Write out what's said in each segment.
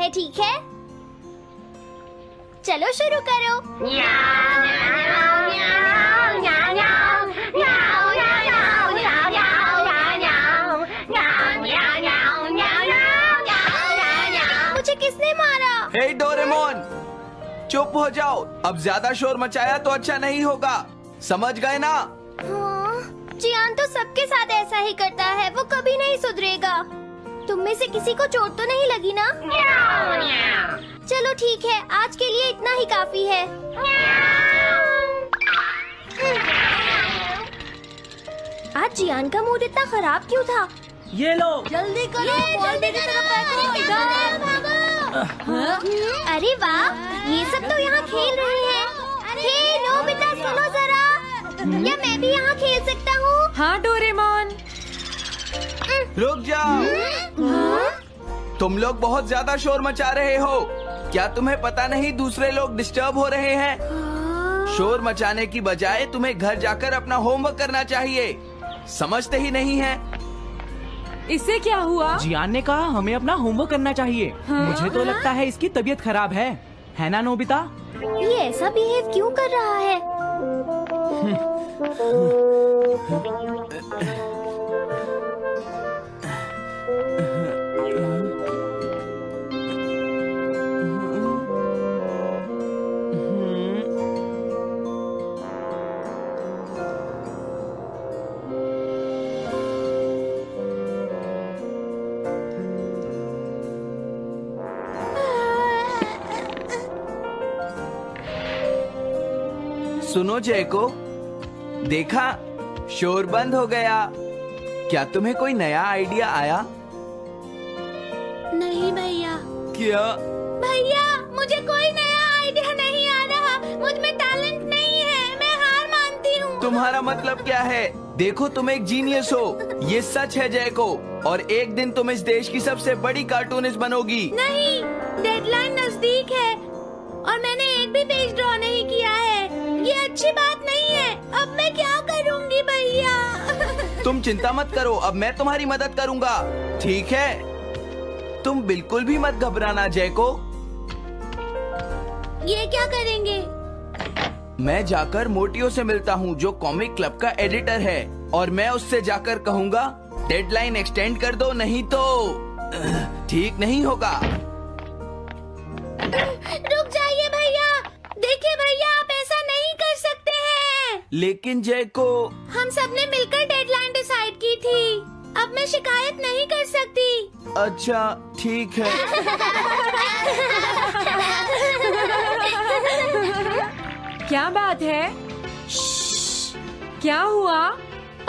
है, ठीक है? चलो शुरू करो। मुझे किसने मारा? हे डोरेमोन, चुप हो जाओ। अब ज्यादा शोर मचाया तो अच्छा नहीं होगा, समझ गए ना? हाँ, जियान तो सबके साथ ऐसा ही करता है, वो कभी नहीं सुधरेगा। तुम में से किसी को चोट तो नहीं लगी ना? चलो ठीक है, आज के लिए इतना ही काफी है। आज जियान का मूड इतना खराब क्यों था? ये लो। जल्दी करो, जल्दी की तरफ अरे वाह, ये सब तो यहाँ खेल रहे हैं। हे नोबिता, सुनो जरा, क्या मैं भी यहाँ खेल सकता हूँ? हाँ डोरेमोन। रुक जाओ, तुम लोग बहुत ज्यादा शोर मचा रहे हो। क्या तुम्हें पता नहीं दूसरे लोग डिस्टर्ब हो रहे हैं? शोर मचाने की बजाय तुम्हें घर जाकर अपना होमवर्क करना चाहिए, समझते ही नहीं है। इससे क्या हुआ? जियान ने कहा हमें अपना होमवर्क करना चाहिए। मुझे तो लगता है इसकी तबीयत खराब है ना नोबिता? ये ऐसा बिहेव क्यों कर रहा है? सुनो जयको, देखा, शोर बंद हो गया। क्या तुम्हें कोई नया आइडिया आया? नहीं भैया। क्या? भैया, मुझे कोई नया आइडिया नहीं आ रहा। मुझ में टैलेंट नहीं है, मैं हार मानती हूँ। तुम्हारा मतलब क्या है? देखो, तुम एक जीनियस हो, ये सच है जयको। और एक दिन तुम इस देश की सबसे बड़ी कार्टूनिस्ट बनोगी। नहीं, डेडलाइन नजदीक है और मैंने एक भी पेज ड्रॉ नहीं किया है। ये अच्छी बात नहीं है। अब मैं क्या करूँगी भैया? तुम चिंता मत करो, अब मैं तुम्हारी मदद करूँगा, ठीक है? तुम बिल्कुल भी मत घबराना जयको। ये क्या करेंगे? मैं जाकर मोटियो से मिलता हूँ, जो कॉमिक क्लब का एडिटर है, और मैं उससे जाकर कहूँगा डेडलाइन एक्सटेंड कर दो, नहीं तो ठीक नहीं होगा। रुक जाइए भैया। देखिए भैया, आप ऐसा नहीं कर सकते हैं। लेकिन जयको, हम सबने मिलकर डेडलाइन डिसाइड की थी। अब मैं शिकायत नहीं कर सकती। अच्छा ठीक है। क्या बात है? क्या हुआ?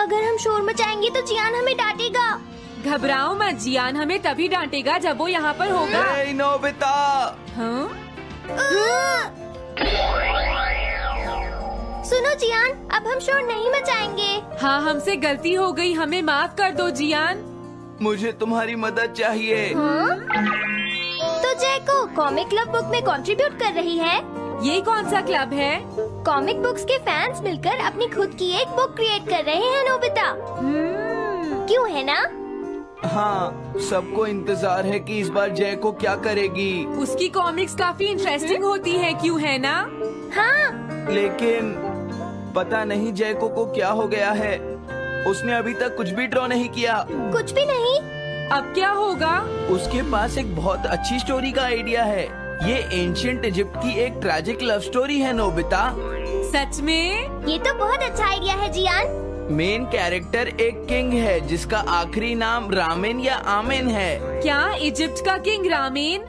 अगर हम शोर मचाएंगे तो जियान हमें डांटेगा। घबराओ मत, जियान हमें तभी डांटेगा जब वो यहाँ पर होगा। हे नोबिता। हाँ? सुनो जियान, अब हम शोर नहीं मचाएंगे। हाँ, हमसे गलती हो गई, हमें माफ कर दो जियान। मुझे तुम्हारी मदद चाहिए। हाँ? तो जयको कॉमिक क्लब बुक में कंट्रीब्यूट कर रही है। ये कौन सा क्लब है? कॉमिक बुक्स के फैंस मिलकर अपनी खुद की एक बुक क्रिएट कर रहे हैं नोबिता। क्यों, है ना? हाँ, सबको इंतजार है कि इस बार जयको क्या करेगी। उसकी कॉमिक्स काफी इंटरेस्टिंग होती है, क्यों, है ना? हाँ। लेकिन पता नहीं जयको को क्या हो गया है। उसने अभी तक कुछ भी ड्रॉ नहीं किया। कुछ भी नहीं? अब क्या होगा? उसके पास एक बहुत अच्छी स्टोरी का आइडिया है। ये एंशिएंट इजिप्ट की एक ट्रैजिक लव स्टोरी है नोबिता। सच में? ये तो बहुत अच्छा आइडिया है जियान। मेन कैरेक्टर एक किंग है जिसका आखिरी नाम रामेन या आमेन है। क्या इजिप्ट का किंग रामेन?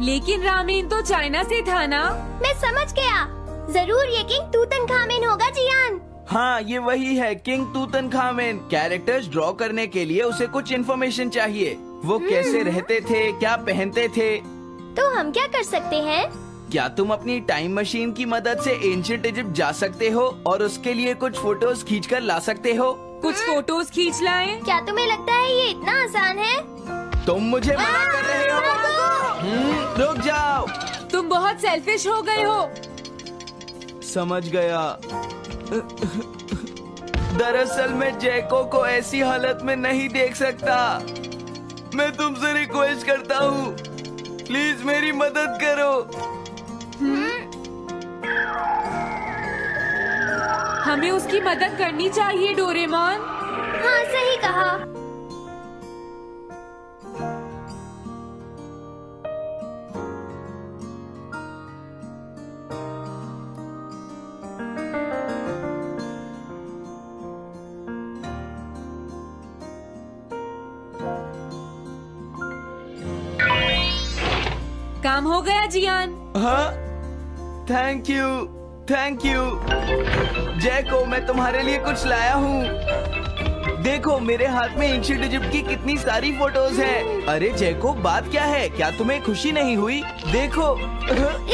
लेकिन रामेन तो चाइना से था ना? मैं समझ गया, जरूर ये किंग तूतनखामेन होगा जियान। हाँ, ये वही है, किंग तूतनखामेन। कैरेक्टर्स ड्रॉ करने के लिए उसे कुछ इन्फॉर्मेशन चाहिए। वो कैसे रहते थे, क्या पहनते थे। तो हम क्या कर सकते हैं? क्या तुम अपनी टाइम मशीन की मदद से एंशिएंट इजिप्ट जा सकते हो और उसके लिए कुछ फोटोज खींचकर ला सकते हो? कुछ फोटोज खींच लाएं? क्या तुम्हें लगता है ये इतना आसान है? तुम मुझे मना कर रहे हो? रुक जाओ। तुम बहुत सेल्फिश हो गए हो। समझ गया। दरअसल मैं जैको को ऐसी हालत में नहीं देख सकता। मैं तुमसे रिक्वेस्ट करता हूँ, प्लीज मेरी मदद करो। हमें उसकी मदद करनी चाहिए डोरेमोन। हाँ सही कहा। काम हो गया जियान। हाँ, थैंक यू, थैंक यू। जैको, मैं तुम्हारे लिए कुछ लाया हूँ। देखो मेरे हाथ में एंशिएंट इजिप्ट की कितनी सारी फोटोज हैं। अरे जैको, बात क्या है? क्या तुम्हें खुशी नहीं हुई? देखो।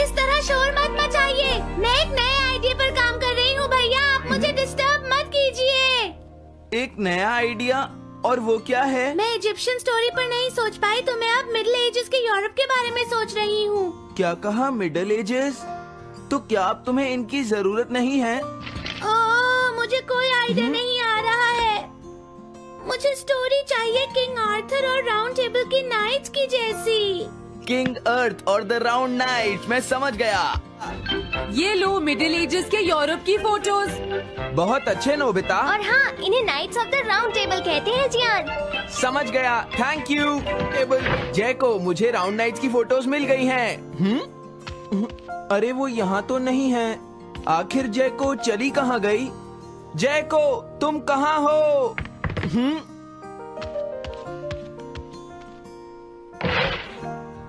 इस तरह शोर मत मचाइए। मैं एक नए आइडिया पर काम कर रही हूँ भैया, आप मुझे डिस्टर्ब मत कीजिए। एक नया आइडिया? और वो क्या है? मैं इजिप्शियन स्टोरी पर नहीं सोच पाई तो मैं अब मिडिल एजेस के यूरोप के बारे में सोच रही हूँ। क्या कहा? Middle ages? तो क्या अब तुम्हें इनकी जरूरत नहीं है? ओह, मुझे कोई आइडिया नहीं आ रहा है। मुझे स्टोरी चाहिए किंग आर्थर और राउंड टेबल की नाइट्स की जैसी। किंग अर्थ और द राउंड नाइट, मैं समझ गया। ये लो मिडिल एजेस के यूरोप की फोटोज। बहुत अच्छे नोबिता। और हाँ, इन्हें knights of the round table कहते हैं जियान। समझ गया, थैंक यू टेबल। जैको, मुझे राउंड नाइट्स की फोटोज मिल गई हैं। अरे वो यहाँ तो नहीं है। आखिर जैको चली कहाँ गई? जैको, तुम कहाँ हो?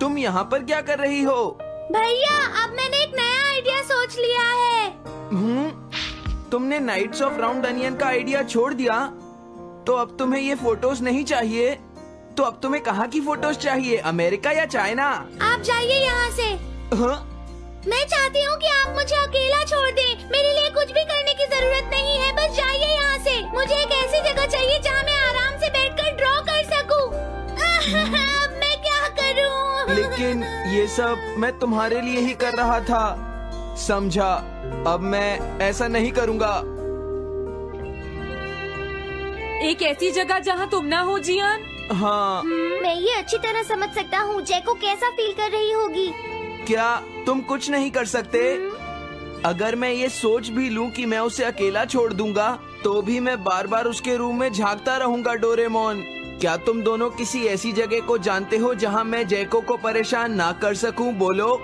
तुम यहाँ पर क्या कर रही हो? भैया, अब मैंने एक नया आइडिया सोच लिया है। तुमने नाइट्स ऑफ राउंड अनियन का आइडिया छोड़ दिया? तो अब तुम्हें ये फोटोज नहीं चाहिए? तो अब तुम्हें कहाँ की फोटोज चाहिए? अमेरिका या चाइना? आप जाइए यहाँ से। हाँ? मैं चाहती हूँ कि आप मुझे अकेला छोड़ दें। मेरे लिए कुछ भी करने की जरूरत नहीं है, बस जाइए यहाँ से। मुझे एक ऐसी जगह चाहिए जहाँ मैं आराम से बैठकर ड्रॉ कर सकूँ। अब मैं क्या करूँ? लेकिन ये सब मैं तुम्हारे लिए ही कर रहा था, समझा? अब मैं ऐसा नहीं करूँगा। एक ऐसी जगह जहाँ तुम ना हो जियान। हाँ। मैं ये अच्छी तरह समझ सकता हूँ जैको कैसा फील कर रही होगी। क्या तुम कुछ नहीं कर सकते? अगर मैं ये सोच भी लूं कि मैं उसे अकेला छोड़ दूंगा, तो भी मैं बार बार उसके रूम में झांकता रहूंगा। डोरेमोन, क्या तुम दोनों किसी ऐसी जगह को जानते हो जहां मैं जैको को परेशान ना कर सकूं? बोलो।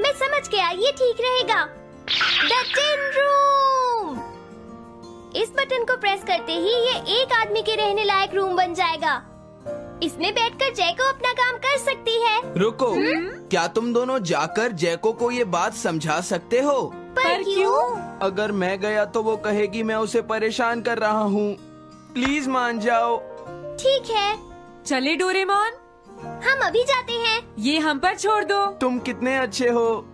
मैं समझ गया, ये ठीक रहेगा। The tin room. इस बटन को प्रेस करते ही ये एक आदमी के रहने लायक रूम बन जाएगा। इसमें बैठकर जैको अपना काम कर सकती है। रुको, क्या तुम दोनों जाकर जैको को ये बात समझा सकते हो? पर क्यों? अगर मैं गया तो वो कहेगी मैं उसे परेशान कर रहा हूँ। प्लीज मान जाओ। ठीक है, चले डोरेमोन, हम अभी जाते हैं। ये हम पर छोड़ दो। तुम कितने अच्छे हो।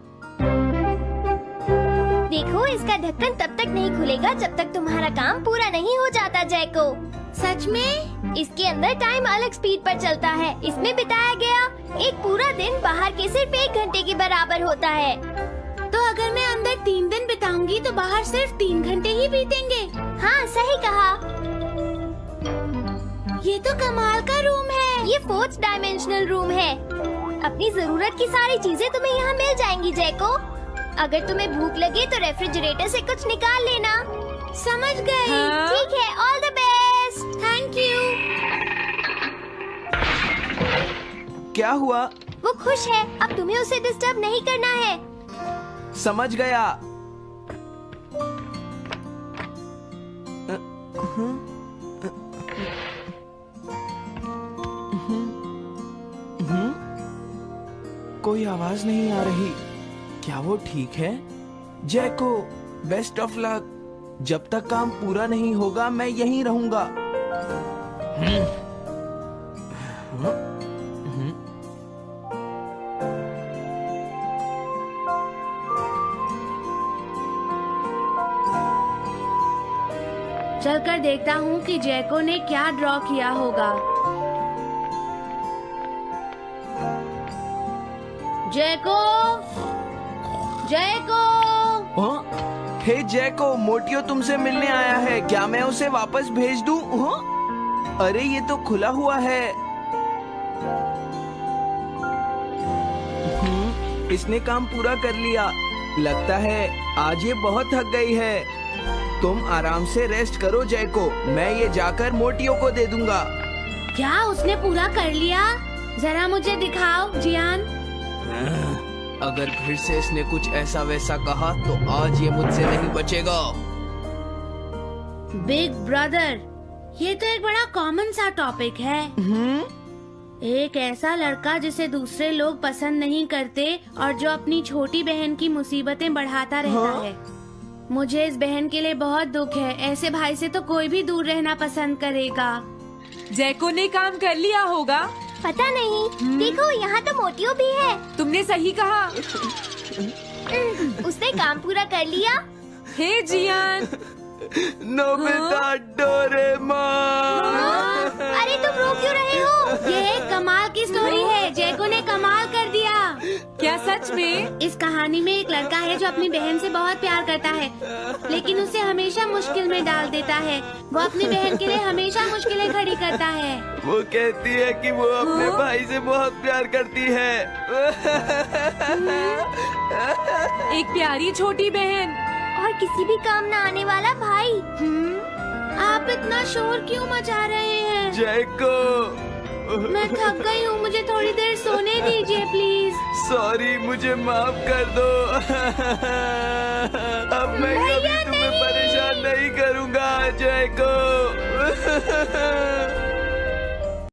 देखो, इसका ढक्कन तब तक नहीं खुलेगा जब तक तुम्हारा काम पूरा नहीं हो जाता जैको। सच में? इसके अंदर टाइम अलग स्पीड पर चलता है। इसमें बिताया गया एक पूरा दिन बाहर के सिर्फ 1 घंटे के बराबर होता है। तो अगर मैं अंदर 3 दिन बिताऊंगी तो बाहर सिर्फ 3 घंटे ही बीतेंगे। हाँ, सही कहा। ये तो कमाल का रूम है। ये 4th डायमेंशनल रूम है। अपनी जरूरत की सारी चीजें तुम्हें यहाँ मिल जाएंगी जैको। अगर तुम्हें भूख लगे तो रेफ्रिजरेटर से कुछ निकाल लेना। समझ गई। हाँ? ठीक है, all the best. Thank you. क्या हुआ? वो खुश है, अब तुम्हें उसे डिस्टर्ब नहीं करना है। समझ गया। कोई आवाज नहीं आ रही। क्या वो ठीक है? जैको, बेस्ट ऑफ लक। जब तक काम पूरा नहीं होगा मैं यहीं रहूंगा। चलकर देखता हूँ कि जैको ने क्या ड्रॉ किया होगा। जैको, जैको। हाँ? हे जैको, मोटियो तुमसे मिलने आया है। क्या मैं उसे वापस भेज दूं? हाँ? अरे ये तो खुला हुआ है। इसने काम पूरा कर लिया। लगता है आज ये बहुत थक गई है। तुम आराम से रेस्ट करो जैको, मैं ये जाकर मोटियों को दे दूंगा। क्या उसने पूरा कर लिया? जरा मुझे दिखाओ जियान। अगर फिर से इसने कुछ ऐसा वैसा कहा तो आज ये मुझसे नहीं बचेगा। बिग ब्रदर, ये तो एक बड़ा कॉमन सा टॉपिक है। एक ऐसा लड़का जिसे दूसरे लोग पसंद नहीं करते और जो अपनी छोटी बहन की मुसीबतें बढ़ाता रहता है। मुझे इस बहन के लिए बहुत दुख है। ऐसे भाई से तो कोई भी दूर रहना पसंद करेगा। जैको ने काम कर लिया होगा। पता नहीं। देखो यहाँ तो मोटियो भी है। तुमने सही कहा। उसने काम पूरा कर लिया। हे जियान, नोबिता, डोरेमोन। अरे तुम रो क्यों रहे हो? ये एक कमाल की स्टोरी है। जैको ने कमाल कर दिया। क्या सच में? इस कहानी में एक लड़का है जो अपनी बहन से बहुत प्यार करता है, लेकिन उसे हमेशा मुश्किल में डाल देता है। वो अपनी बहन के लिए हमेशा मुश्किलें खड़ी करता है। वो कहती है कि वो अपने भाई से बहुत प्यार करती है। एक प्यारी छोटी बहन और किसी भी काम न आने वाला भाई। आप इतना शोर क्यों मचा रहे हैं? जैको, मैं थक गई हूँ, मुझे थोड़ी देर सोने दीजिए प्लीज। सॉरी, मुझे माफ कर दो। अब मैं कभी तुम्हें परेशान नहीं करूँगा जैको।